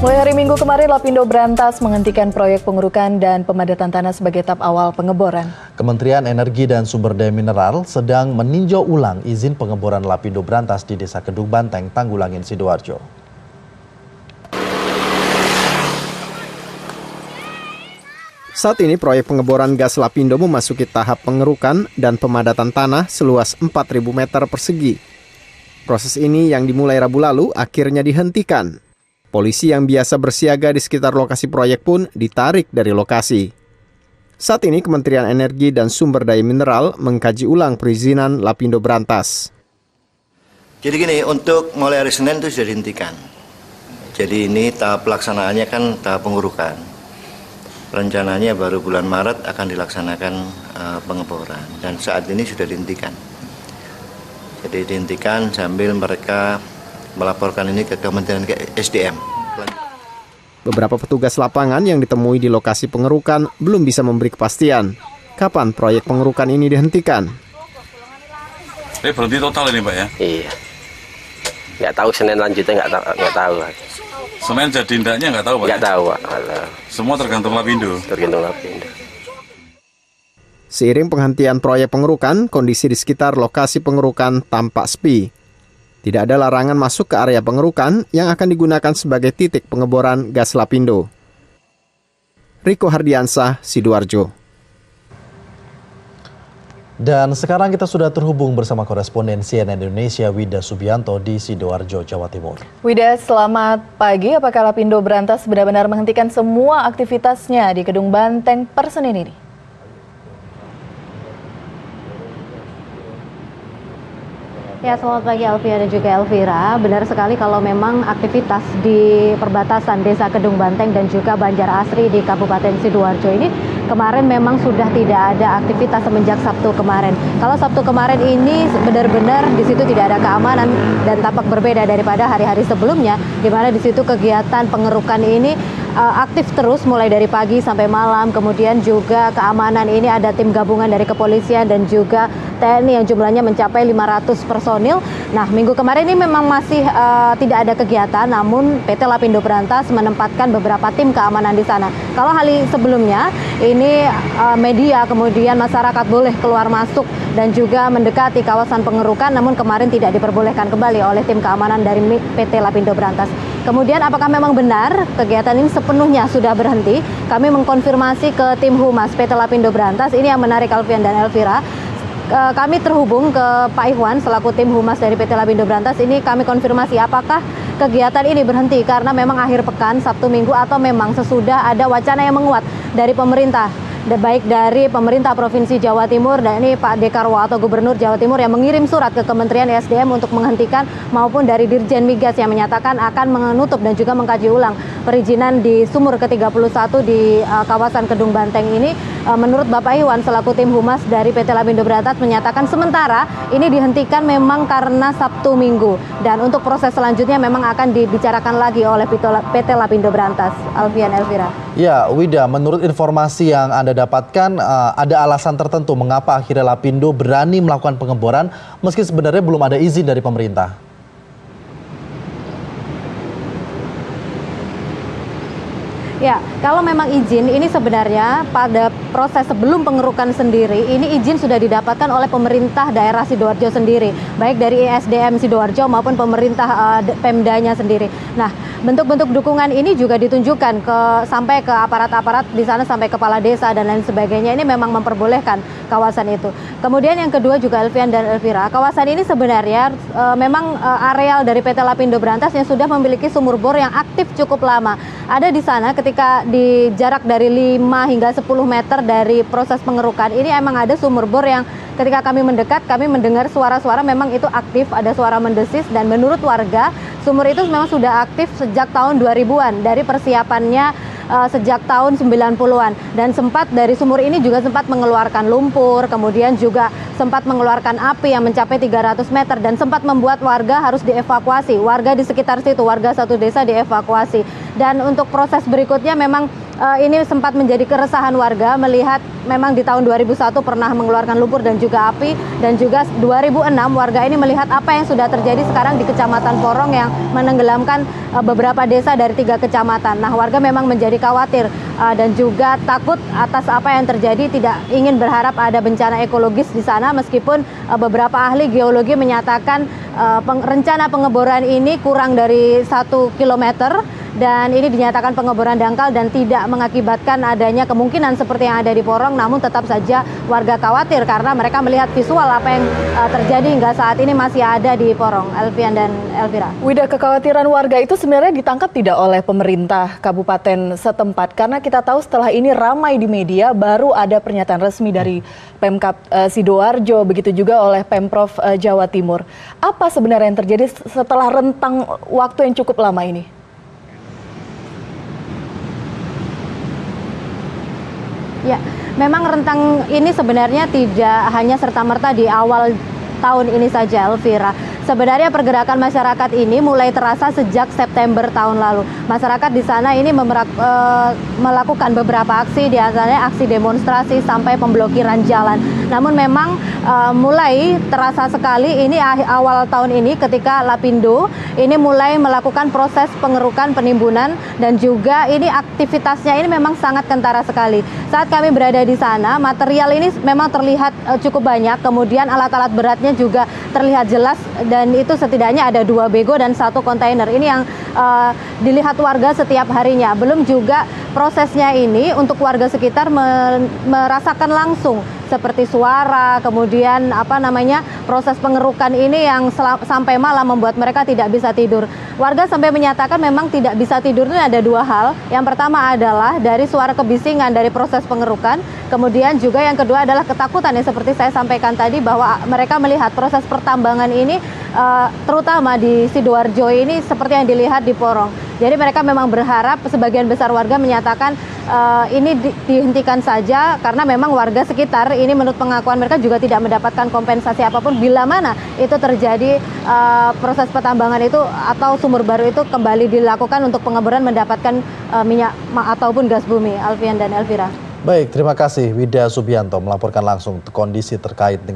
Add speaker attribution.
Speaker 1: Mulai hari Minggu kemarin, Lapindo Brantas menghentikan proyek pengurukan dan pemadatan tanah sebagai tahap awal pengeboran.
Speaker 2: Kementerian Energi dan Sumber Daya Mineral sedang meninjau ulang izin pengeboran Lapindo Brantas di Desa Kedung Banteng, Tanggulangin, Sidoarjo.
Speaker 3: Saat ini proyek pengeboran gas Lapindo memasuki tahap pengerukan dan pemadatan tanah seluas 4.000 meter persegi. Proses ini yang dimulai Rabu lalu akhirnya dihentikan. Polisi yang biasa bersiaga di sekitar lokasi proyek pun ditarik dari lokasi. Saat ini Kementerian Energi dan Sumber Daya Mineral mengkaji ulang perizinan Lapindo Brantas.
Speaker 4: Jadi gini, untuk mulai hari Senin itu sudah dihentikan. Jadi ini tahap pelaksanaannya kan tahap pengurukan. Rencananya baru bulan Maret akan dilaksanakan pengeboran dan saat ini sudah dihentikan. Jadi dihentikan sambil mereka melaporkan ini ke Kementerian SDM.
Speaker 3: Beberapa petugas lapangan yang ditemui di lokasi pengerukan belum bisa memberi kepastian kapan proyek pengerukan ini dihentikan.
Speaker 5: Berhenti total ini, Pak ya?
Speaker 6: Iya. Nggak tahu Senin lanjutnya nggak tahu.
Speaker 5: Senin jadi ndaknya nggak tahu, Pak?
Speaker 6: Nggak tahu, Pak.
Speaker 5: Semua tergantung Lapindo.
Speaker 6: Tergantung Lapindo.
Speaker 3: Seiring penghentian proyek pengerukan, kondisi di sekitar lokasi pengerukan tampak sepi. Tidak ada larangan masuk ke area pengerukan yang akan digunakan sebagai titik pengeboran gas Lapindo. Riko Hardiansah, Sidoarjo.
Speaker 2: Dan sekarang kita sudah terhubung bersama koresponden CNN Indonesia Wida Subianto di Sidoarjo, Jawa Timur.
Speaker 1: Wida, selamat pagi. Apakah Lapindo Brantas benar-benar menghentikan semua aktivitasnya di Kedung Banteng per Senin ini?
Speaker 7: Ya, selamat pagi Alfia dan juga Elvira. Benar sekali kalau memang aktivitas di perbatasan Desa Kedung Banteng dan juga Banjar Asri di Kabupaten Sidoarjo ini kemarin memang sudah tidak ada aktivitas semenjak Sabtu kemarin. Kalau Sabtu kemarin ini benar-benar di situ tidak ada keamanan dan tampak berbeda daripada hari-hari sebelumnya, di mana di situ kegiatan pengerukan ini aktif terus mulai dari pagi sampai malam. Kemudian juga keamanan ini ada tim gabungan dari kepolisian dan juga TNI yang jumlahnya mencapai 500 personil. Nah, minggu kemarin ini memang masih tidak ada kegiatan, namun PT Lapindo Brantas menempatkan beberapa tim keamanan di sana. Kalau hari sebelumnya ini media kemudian masyarakat boleh keluar masuk dan juga mendekati kawasan pengerukan, namun kemarin tidak diperbolehkan kembali oleh tim keamanan dari PT Lapindo Brantas. Kemudian apakah memang benar kegiatan ini sepenuhnya sudah berhenti? Kami mengkonfirmasi ke tim Humas PT Lapindo Brantas. Ini yang menarik Alfian dan Elvira. Kami terhubung ke Pak Iwan selaku tim Humas dari PT Lapindo Brantas. Ini kami konfirmasi apakah kegiatan ini berhenti karena memang akhir pekan Sabtu Minggu atau memang sesudah ada wacana yang menguat dari pemerintah, baik dari pemerintah Provinsi Jawa Timur dan ini Pak Dekarwo atau Gubernur Jawa Timur yang mengirim surat ke Kementerian SDM untuk menghentikan, maupun dari Dirjen Migas yang menyatakan akan menutup dan juga mengkaji ulang perizinan di sumur ke-31 di kawasan Kedung Banteng ini. Menurut Bapak Iwan selaku tim Humas dari PT Lapindo Brantas menyatakan sementara ini dihentikan memang karena Sabtu Minggu, dan untuk proses selanjutnya memang akan dibicarakan lagi oleh PT Lapindo Brantas. Alfian, Elvira.
Speaker 2: Ya, Wida, menurut informasi yang Anda dapatkan, ada alasan tertentu mengapa akhirnya Lapindo berani melakukan pengeboran meski sebenarnya belum ada izin dari pemerintah?
Speaker 7: Ya, kalau memang izin ini sebenarnya pada proses sebelum pengerukan sendiri, ini izin sudah didapatkan oleh pemerintah daerah Sidoarjo sendiri, baik dari ISDM Sidoarjo maupun pemerintah Pemdanya sendiri. Nah, bentuk-bentuk dukungan ini juga ditunjukkan sampai ke aparat-aparat di sana, sampai kepala desa dan lain sebagainya. Ini memang memperbolehkan kawasan itu. Kemudian yang kedua juga Alfian dan Elvira, kawasan ini sebenarnya memang areal dari PT Lapindo Brantas yang sudah memiliki sumur bor yang aktif cukup lama. Ada di sana ketika di jarak dari 5 hingga 10 meter dari proses pengerukan ini emang ada sumur bor yang ketika kami mendekat kami mendengar suara-suara memang itu aktif, ada suara mendesis, dan menurut warga sumur itu memang sudah aktif sejak tahun 2000-an dari persiapannya sejak tahun 90-an, dan sempat dari sumur ini juga sempat mengeluarkan lumpur, kemudian juga sempat mengeluarkan api yang mencapai 300 meter dan sempat membuat warga harus dievakuasi, warga di sekitar situ, warga satu desa dievakuasi. Dan untuk proses berikutnya memang ini sempat menjadi keresahan warga melihat memang di tahun 2001 pernah mengeluarkan lumpur dan juga api, dan juga 2006 warga ini melihat apa yang sudah terjadi sekarang di Kecamatan Porong yang menenggelamkan beberapa desa dari 3 kecamatan. Nah, warga memang menjadi khawatir dan juga takut atas apa yang terjadi, tidak ingin berharap ada bencana ekologis di sana, meskipun beberapa ahli geologi menyatakan rencana pengeboran ini kurang dari 1 kilometer dan ini dinyatakan pengeboran dangkal dan tidak mengakibatkan adanya kemungkinan seperti yang ada di Porong. Namun tetap saja warga khawatir karena mereka melihat visual apa yang terjadi hingga saat ini masih ada di Porong. Alfian dan Elvira.
Speaker 1: Wida, kekhawatiran warga itu sebenarnya ditangkap tidak oleh pemerintah kabupaten setempat? Karena kita tahu setelah ini ramai di media, baru ada pernyataan resmi dari Pemkab Sidoarjo, begitu juga oleh Pemprov Jawa Timur. Apa sebenarnya yang terjadi setelah rentang waktu yang cukup lama ini?
Speaker 7: Ya, memang rentang ini sebenarnya tidak hanya serta-merta di awal tahun ini saja, Elvira. Sebenarnya pergerakan masyarakat ini mulai terasa sejak September tahun lalu. Masyarakat di sana ini melakukan beberapa aksi, di antaranya aksi demonstrasi sampai pemblokiran jalan. Namun memang mulai terasa sekali ini awal tahun ini ketika Lapindo ini mulai melakukan proses pengerukan penimbunan dan juga ini aktivitasnya ini memang sangat kentara sekali. Saat kami berada di sana, material ini memang terlihat cukup banyak, kemudian alat-alat beratnya juga terlihat jelas dan itu setidaknya ada 2 bego dan 1 kontainer. Ini yang dilihat warga setiap harinya. Belum juga prosesnya ini untuk warga sekitar merasakan langsung seperti suara, kemudian proses pengerukan ini yang sampai malam membuat mereka tidak bisa tidur. Warga sampai menyatakan memang tidak bisa tidur itu ada 2 hal. Yang pertama adalah dari suara kebisingan dari proses pengerukan, kemudian juga yang kedua adalah ketakutan yang seperti saya sampaikan tadi bahwa mereka melihat proses pertambangan ini terutama di Sidoarjo ini seperti yang dilihat di Porong. Jadi mereka memang berharap, sebagian besar warga menyatakan ini dihentikan saja karena memang warga sekitar ini menurut pengakuan mereka juga tidak mendapatkan kompensasi apapun bila mana itu terjadi proses pertambangan itu atau sumur baru itu kembali dilakukan untuk pengeboran mendapatkan minyak ataupun gas bumi. Alfian dan Elvira.
Speaker 2: Baik, terima kasih Wida Subianto melaporkan langsung kondisi terkait dengan